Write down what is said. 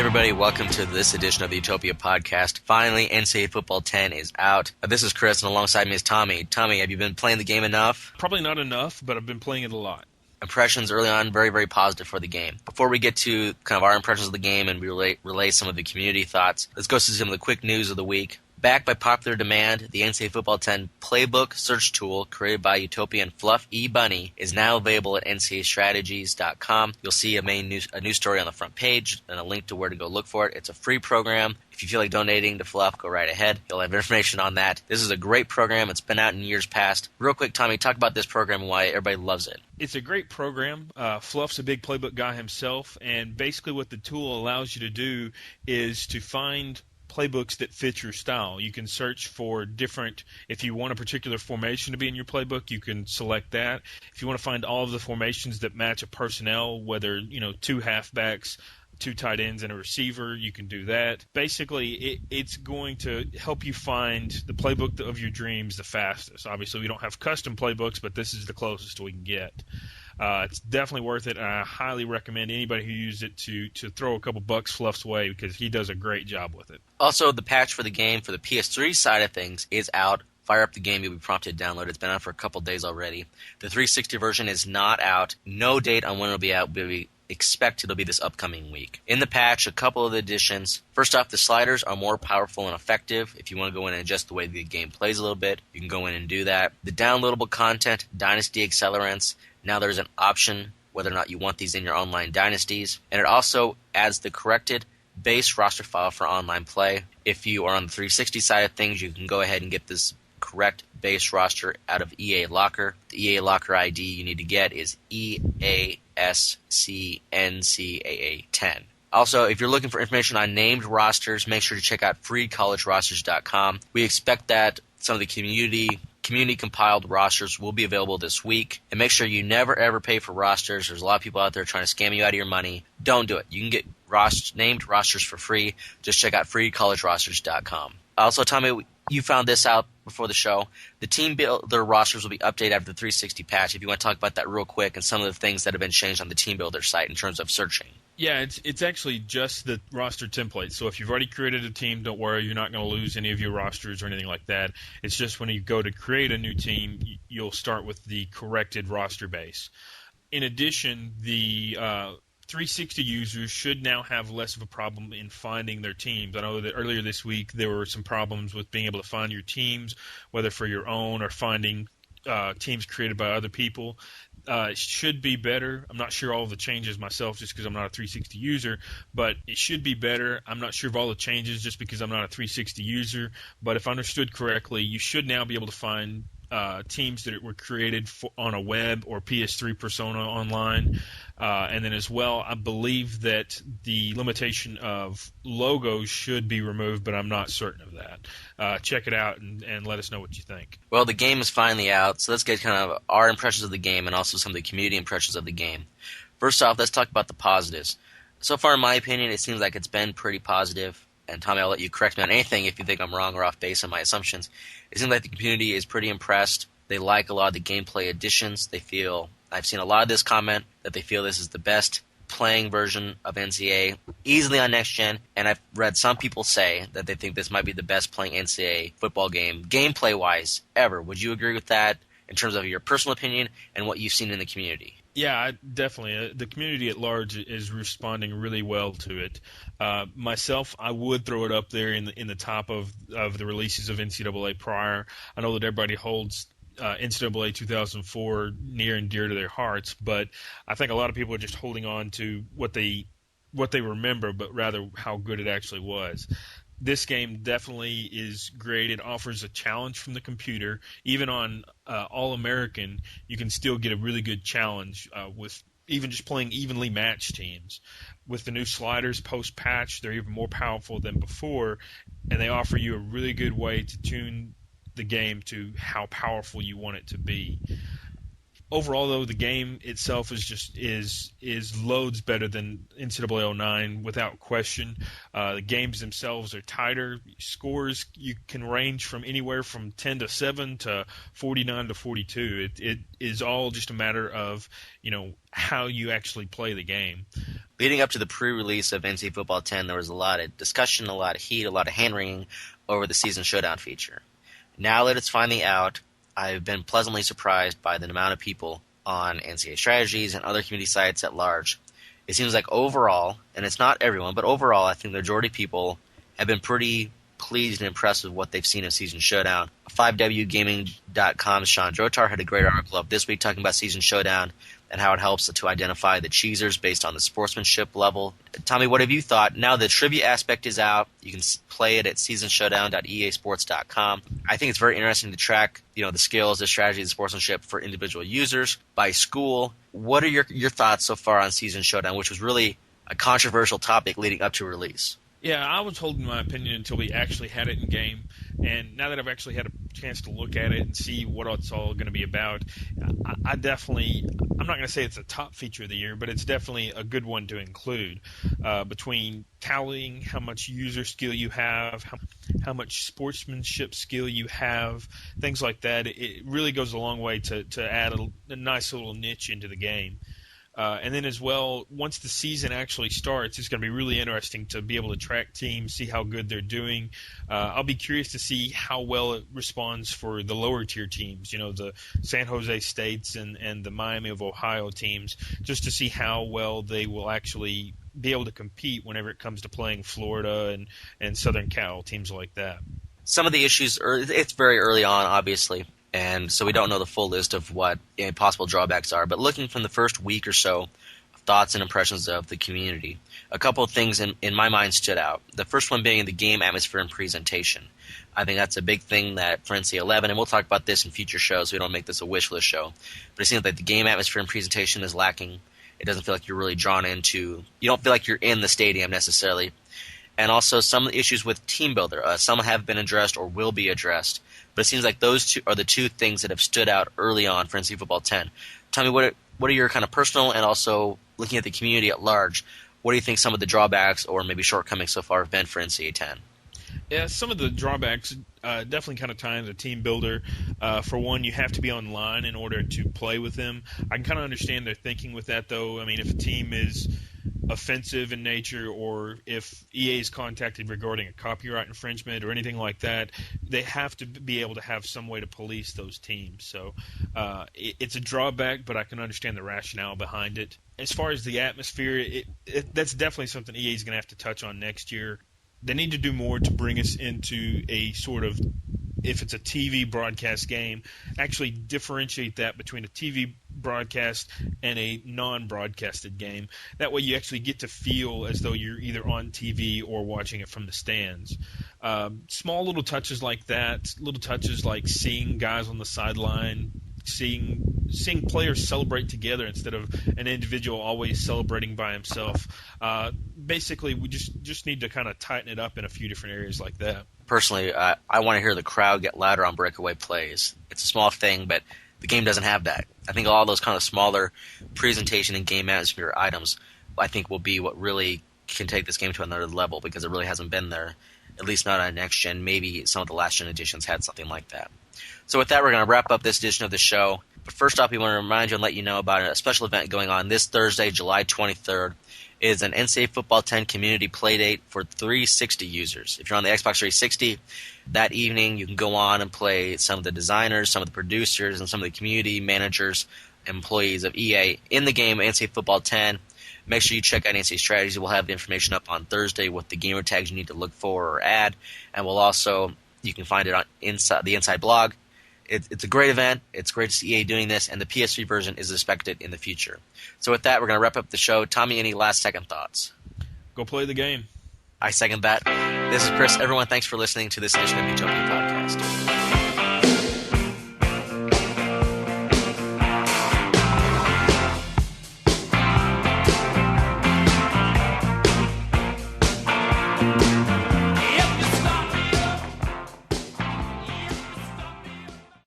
everybody. Welcome to this edition of the Utopia podcast. Finally, NCAA Football 10 is out. This is Chris, and alongside me is Tommy. Tommy, have you been playing the game enough? Probably not enough, but I've been playing it a lot. Impressions early on, very, very positive for the game. Before we get to kind of our impressions of the game and relay some of the community thoughts, let's go through some of the quick news of the week. Backed by popular demand, the NCAA Football 10 playbook search tool created by Utopia and Fluff E. Bunny is now available at ncaaStrategies.com. You'll see a news story on the front page and a link to where to go look for it. It's a free program. If you feel like donating to Fluff, go right ahead. You'll have information on that. This is a great program. It's been out in years past. Real quick, Tommy, talk about this program and why everybody loves it. It's a great program. Fluff's a big playbook guy himself, and basically what the tool allows you to do is to find playbooks that fit your style. You can search for different, if you want a particular formation to be in your playbook, you can select that. If you want to find all of the formations that match a personnel, whether, two halfbacks, two tight ends, and a receiver, you can do that. Basically, it's going to help you find the playbook of your dreams the fastest. Obviously, we don't have custom playbooks, but this is the closest we can get. It's definitely worth it, and I highly recommend anybody who uses it to throw a couple bucks Fluff's way because he does a great job with it. Also, the patch for the game for the PS3 side of things is out. Fire up the game, you'll be prompted to download it. It's been out for a couple days already. The 360 version is not out. No date on when it'll be out, but we expect it'll be this upcoming week. In the patch, a couple of the additions. First off, the sliders are more powerful and effective. If you want to go in and adjust the way the game plays a little bit, you can go in and do that. The downloadable content, Dynasty Accelerants, now there's an option whether or not you want these in your online dynasties. And it also adds the corrected base roster file for online play. If you are on the 360 side of things, you can go ahead and get this correct base roster out of EA Locker. The EA Locker ID you need to get is EASCNCAA10. Also, if you're looking for information on named rosters, make sure to check out freecollegerosters.com. We expect that some of the community-compiled rosters will be available this week. And make sure you never, ever pay for rosters. There's a lot of people out there trying to scam you out of your money. Don't do it. You can get named rosters for free. Just check out freecollegerosters.com. Also, Tommy, you found this out before the show. The team builder rosters will be updated after the 360 patch. If you want to talk about that real quick and some of the things that have been changed on the team builder site in terms of searching. Yeah, it's actually just the roster template. So if you've already created a team, don't worry, you're not going to lose any of your rosters or anything like that. It's just when you go to create a new team, you'll start with the corrected roster base. In addition, the 360 users should now have less of a problem in finding their teams. I know that earlier this week there were some problems with being able to find your teams, whether for your own or finding teams created by other people. It should be better. I'm not sure all of the changes myself just because I'm not a 360 user, but it should be better. I'm not sure of all the changes just because I'm not a 360 user, but if understood correctly, you should now be able to find teams that were created on a web or PS3 persona online. And then as well, I believe that the limitation of logos should be removed, but I'm not certain of that. Check it out and let us know what you think. Well, the game is finally out, so let's get kind of our impressions of the game and also some of the community impressions of the game. First off, let's talk about the positives. So far, in my opinion, it seems like it's been pretty positive. And Tommy, I'll let you correct me on anything if you think I'm wrong or off base on my assumptions. It seems like the community is pretty impressed. They like a lot of the gameplay additions. I've seen a lot of this comment that they feel this is the best playing version of NCAA, easily on next gen, and I've read some people say that they think this might be the best playing NCAA football game, gameplay-wise, ever. Would you agree with that in terms of your personal opinion and what you've seen in the community? Yeah, definitely. The community at large is responding really well to it. Myself, I would throw it up there in the top of the releases of NCAA prior. I know that everybody holds NCAA 2004 near and dear to their hearts, but I think a lot of people are just holding on to what they remember, but rather how good it actually was. This game definitely is great. It offers a challenge from the computer. Even on All-American, you can still get a really good challenge with even just playing evenly matched teams. With the new sliders post-patch, they're even more powerful than before, and they offer you a really good way to tune the game to how powerful you want it to be. Overall, though, the game itself is loads better than NCAA 09 without question. The games themselves are tighter. Scores you can range from anywhere from 10-7 to 49-42. It is all just a matter of how you actually play the game. Leading up to the pre-release of NCAA Football 10, there was a lot of discussion, a lot of heat, a lot of hand-wringing over the Season Showdown feature. Now that it's finally out, I've been pleasantly surprised by the amount of people on ncaaStrategies and other community sites at large. It seems like overall, and it's not everyone, but overall I think the majority of people have been pretty pleased and impressed with what they've seen of Season Showdown. 5wgaming.com's Sean Drotar had a great article up this week talking about Season Showdown and how it helps to identify the cheesers based on the sportsmanship level. Tommy, what have you thought? Now the trivia aspect is out. You can play it at seasonshowdown.easports.com. I think it's very interesting to track, the skills, the strategy, the sportsmanship for individual users by school. What are your thoughts so far on Season Showdown, which was really a controversial topic leading up to release? Yeah, I was holding my opinion until we actually had it in game, and now that I've actually had a chance to look at it and see what it's all going to be about, I'm not going to say it's a top feature of the year, but it's definitely a good one to include. Between tallying how much user skill you have, how much sportsmanship skill you have, things like that, it really goes a long way to add a nice little niche into the game. And then as well, once the season actually starts, it's going to be really interesting to be able to track teams, see how good they're doing. I'll be curious to see how well it responds for the lower tier teams, the San Jose States and the Miami of Ohio teams, just to see how well they will actually be able to compete whenever it comes to playing Florida and Southern Cal, teams like that. Some of the issues, it's very early on, obviously. And so we don't know the full list of what possible drawbacks are. But looking from the first week or so, thoughts and impressions of the community, a couple of things in my mind stood out. The first one being the game atmosphere and presentation. I think that's a big thing that for NCAA 11, and we'll talk about this in future shows, so we don't make this a wish list show. But it seems like the game atmosphere and presentation is lacking. It doesn't feel like you're really drawn into – you don't feel like you're in the stadium necessarily. And also some of the issues with Team Builder. Some have been addressed or will be addressed. But it seems like those two are the two things that have stood out early on for NCAA Football 10. Tell me, what are your kind of personal and also looking at the community at large, what do you think some of the drawbacks or maybe shortcomings so far have been for NCAA 10? Yeah, some of the drawbacks definitely kind of tie into Team Builder. For one, you have to be online in order to play with them. I can kind of understand their thinking with that, though. I mean, if a team is offensive in nature or if EA is contacted regarding a copyright infringement or anything like that, they have to be able to have some way to police those teams. So it's a drawback, but I can understand the rationale behind it. As far as the atmosphere, that's definitely something EA is going to have to touch on next year. They need to do more to bring us into a sort of, if it's a TV broadcast game, actually differentiate that between a TV broadcast and a non-broadcasted game. That way you actually get to feel as though you're either on TV or watching it from the stands. Small little touches like that, little touches like seeing guys on the sideline, seeing players celebrate together instead of an individual always celebrating by himself. Basically, we just need to kind of tighten it up in a few different areas like that. Personally, I want to hear the crowd get louder on breakaway plays. It's a small thing, but the game doesn't have that. I think all those kind of smaller presentation and game atmosphere items, I think, will be what really can take this game to another level because it really hasn't been there, at least not on next gen. Maybe some of the last gen editions had something like that. So with that, we're going to wrap up this edition of the show. But first off, we want to remind you and let you know about a special event going on this Thursday, July 23rd. It is an NCAA Football 10 community playdate for 360 users. If you're on the Xbox 360, that evening you can go on and play some of the designers, some of the producers, and some of the community managers, employees of EA in the game NCAA Football 10. Make sure you check out ncaaStrategies. We'll have the information up on Thursday with the gamer tags you need to look for or add. And we'll also, you can find it on the Inside blog. It's a great event. It's great to see EA doing this, and the PS3 version is expected in the future. So with that, we're going to wrap up the show. Tommy, any last second thoughts? Go play the game. I second that. This is Chris. Everyone, thanks for listening to this edition of Utopia Podcast.